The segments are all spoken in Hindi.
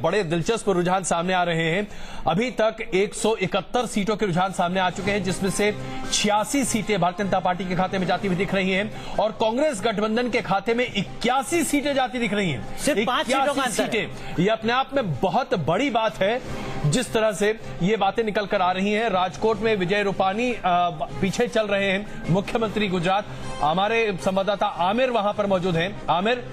बड़े दिलचस्प रुझान सामने आ रहे हैं। अभी तक 171 सीटों के रुझान सामने आ चुके हैं, जिसमें से 86 सीटें भारतीय जनता पार्टी के खाते में जाती हुई दिख रही हैं और कांग्रेस गठबंधन के खाते में 81 सीटें जाती दिख रही हैं। सिर्फ 5 सीटों का सीटें, ये अपने आप में बहुत बड़ी बात है। जिस तरह से ये बातें निकल कर आ रही हैं, राजकोट में विजय रूपानी पीछे चल रहे हैं, मुख्यमंत्री गुजरात। हमारे संवाददाता आमिर वहां पर मौजूद हैं। आमिर,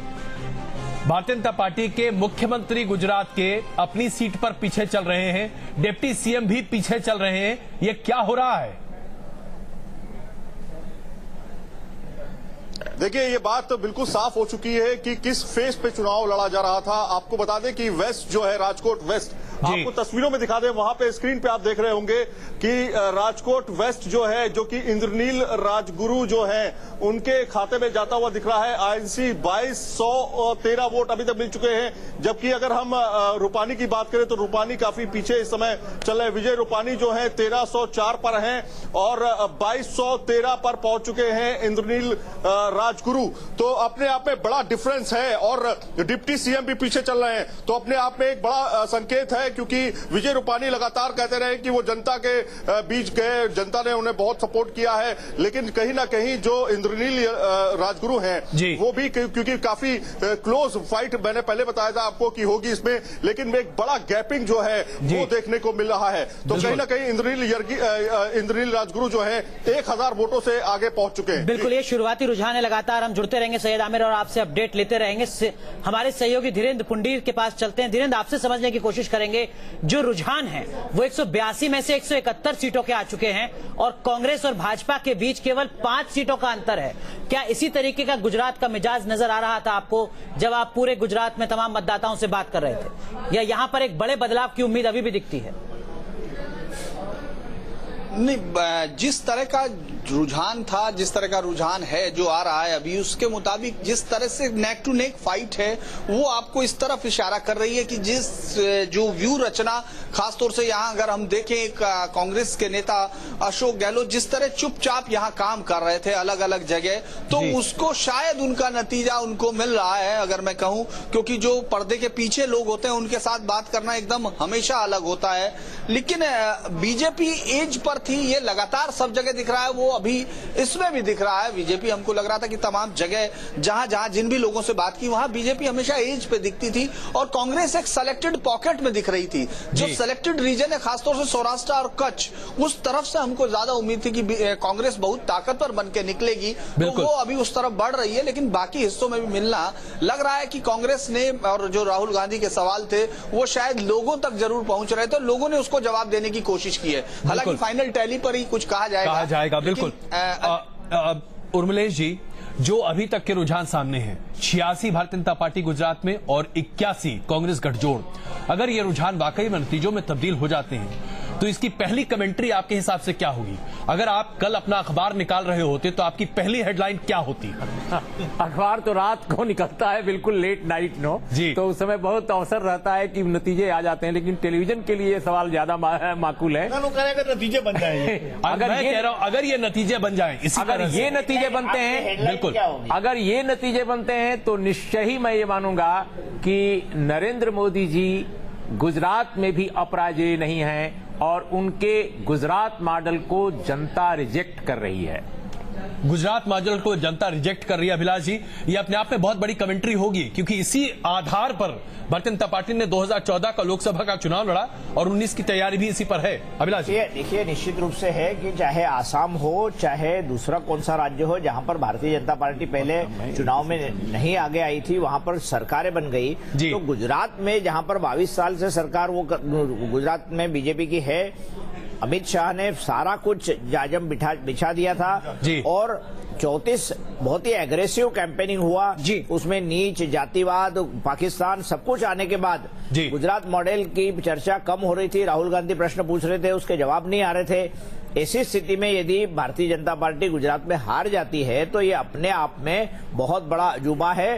भारतीय जनता पार्टी के मुख्यमंत्री गुजरात के अपनी सीट पर पीछे चल रहे हैं, डिप्टी सीएम भी पीछे चल रहे हैं, ये क्या हो रहा है? देखिए, ये बात तो बिल्कुल साफ हो चुकी है कि किस फेस पे चुनाव लड़ा जा रहा था। आपको बता दें कि वेस्ट जो है, राजकोट वेस्ट, आपको तस्वीरों में दिखा दें, वहां पे स्क्रीन पे आप देख रहे होंगे कि राजकोट वेस्ट जो है, जो कि इंद्रनील राजगुरु जो है, उनके खाते में जाता हुआ दिख रहा है। आईएनसी 2213 वोट अभी तक मिल चुके हैं, जबकि अगर हम रूपानी की बात करें तो रूपानी काफी पीछे इस समय चल रहे हैं। विजय रूपानी जो है 1304 पर हैं और 2213 पर पहुंच चुके हैं इंद्रनील राजगुरु। तो अपने आप में बड़ा डिफरेंस है और डिप्टी सीएम भी पीछे चल रहे हैं, तो अपने आप में एक बड़ा संकेत है, क्योंकि विजय रूपानी लगातार कहते रहे कि वो जनता के बीच गए, जनता ने उन्हें बहुत सपोर्ट किया है, लेकिन कहीं ना कहीं जो इंद्रनील राजगुरु हैं वो भी, क्योंकि काफी क्लोज फाइट मैंने पहले बताया था आपको कि होगी इसमें, लेकिन एक बड़ा गैपिंग जो है वो देखने को मिल रहा है। तो कहीं ना कहीं इंद्रनील राजगुरु जो है 1000 वोटों से आगे पहुंच चुके हैं। बिल्कुल, ये शुरुआती रुझान है, लगातार हम जुड़ते रहेंगे सैयद आमिर और आपसे अपडेट लेते रहेंगे। हमारे सहयोगी धीरेन्द्र पुंडीर के पास चलते हैं। धीरेन्द्र, आपसे समझने की कोशिश करेंगे, जो रुझान है वो 182 में से 171 सीटों के आ चुके हैं और कांग्रेस और भाजपा के बीच केवल 5 सीटों का अंतर है। क्या इसी तरीके का गुजरात का मिजाज नजर आ रहा था आपको जब आप पूरे गुजरात में तमाम मतदाताओं से बात कर रहे थे, या यहां पर एक बड़े बदलाव की उम्मीद अभी भी दिखती है? नहीं, जिस तरह का रुझान था, जिस तरह का रुझान है जो आ रहा है अभी, उसके मुताबिक जिस तरह से नेक टू नेक फाइट है वो आपको इस तरफ इशारा कर रही है कि जो व्यू रचना, खासतौर से यहाँ अगर हम देखें कांग्रेस के नेता अशोक गहलोत जिस तरह चुपचाप यहाँ काम कर रहे थे अलग अलग जगह, तो उसको शायद उनका नतीजा उनको मिल रहा है, अगर मैं कहूँ, क्योंकि जो पर्दे के पीछे लोग होते हैं उनके साथ बात करना एकदम हमेशा अलग होता है। लेकिन बीजेपी एज पर थी, ये लगातार सब जगह दिख रहा है, वो अभी इसमें भी दिख रहा है। बीजेपी, हमको लग रहा था कि तमाम जगह जहां जिन भी लोगों से बात की वहां बीजेपी हमेशा एज पे दिखती थी और कांग्रेस एक सेलेक्टेड पॉकेट में दिख रही थी। जो सेलेक्टेड रीजन है, खासतौर से सौराष्ट्र और कच्छ, उस तरफ से हमको ज्यादा उम्मीद थी कि कांग्रेस बहुत ताकतवर बन के निकलेगी, तो वो अभी उस तरफ बढ़ रही है। लेकिन बाकी हिस्सों में भी मिलना लग रहा है कि कांग्रेस ने, और जो राहुल गांधी के सवाल थे वो शायद लोगों तक जरूर पहुंच रहे थे, लोगों ने उसको जवाब देने की कोशिश की है। हालांकि फाइनल टैली पर ही कुछ कहा जाएगा। बिल्कुल। उर्मिलेश जी, जो अभी तक के रुझान सामने हैं, 86 भारतीय जनता पार्टी गुजरात में और 81 कांग्रेस गठजोड़, अगर ये रुझान वाकई में नतीजों में तब्दील हो जाते हैं तो इसकी पहली कमेंट्री आपके हिसाब से क्या होगी? अगर आप कल अपना अखबार निकाल रहे होते तो आपकी पहली हेडलाइन क्या होती? अखबार तो रात को निकलता है, बिल्कुल लेट नाइट नो जी, तो उस समय बहुत अवसर रहता है कि नतीजे आ जाते हैं, लेकिन टेलीविजन के लिए सवाल ज्यादा माकूल है। अगर नतीजे बन जाए, अगर ये नतीजे बन जाए, अगर ये नतीजे बनते हैं, बिल्कुल, अगर ये नतीजे बनते हैं तो निश्चय ही मैं ये मानूंगा कि नरेंद्र मोदी जी गुजरात में भी अपराजय नहीं हैं और उनके गुजरात मॉडल को जनता रिजेक्ट कर रही है। गुजरात मॉडल को जनता रिजेक्ट कर रही है अभिलाष जी, ये अपने आप में बहुत बड़ी कमेंट्री होगी, क्योंकि इसी आधार पर भारतीय जनता पार्टी ने 2014 का लोकसभा का चुनाव लड़ा और 19 की तैयारी भी इसी पर है। अभिलाष जी, देखिए, निश्चित रूप से है कि चाहे आसाम हो, चाहे दूसरा कौन सा राज्य हो, जहां पर भारतीय जनता पार्टी पहले चुनाव में नहीं आगे आई थी, वहां पर सरकारें बन गई। तो गुजरात में जहां पर 22 साल से सरकार वो गुजरात में बीजेपी की है, अमित शाह ने सारा कुछ जाजम बिछा दिया था और 34 बहुत ही एग्रेसिव कैंपेनिंग हुआ उसमें नीच, जातिवाद, पाकिस्तान सब कुछ आने के बाद गुजरात मॉडल की चर्चा कम हो रही थी। राहुल गांधी प्रश्न पूछ रहे थे, उसके जवाब नहीं आ रहे थे। ऐसी स्थिति में यदि भारतीय जनता पार्टी गुजरात में हार जाती है तो ये अपने आप में बहुत बड़ा अजूबा है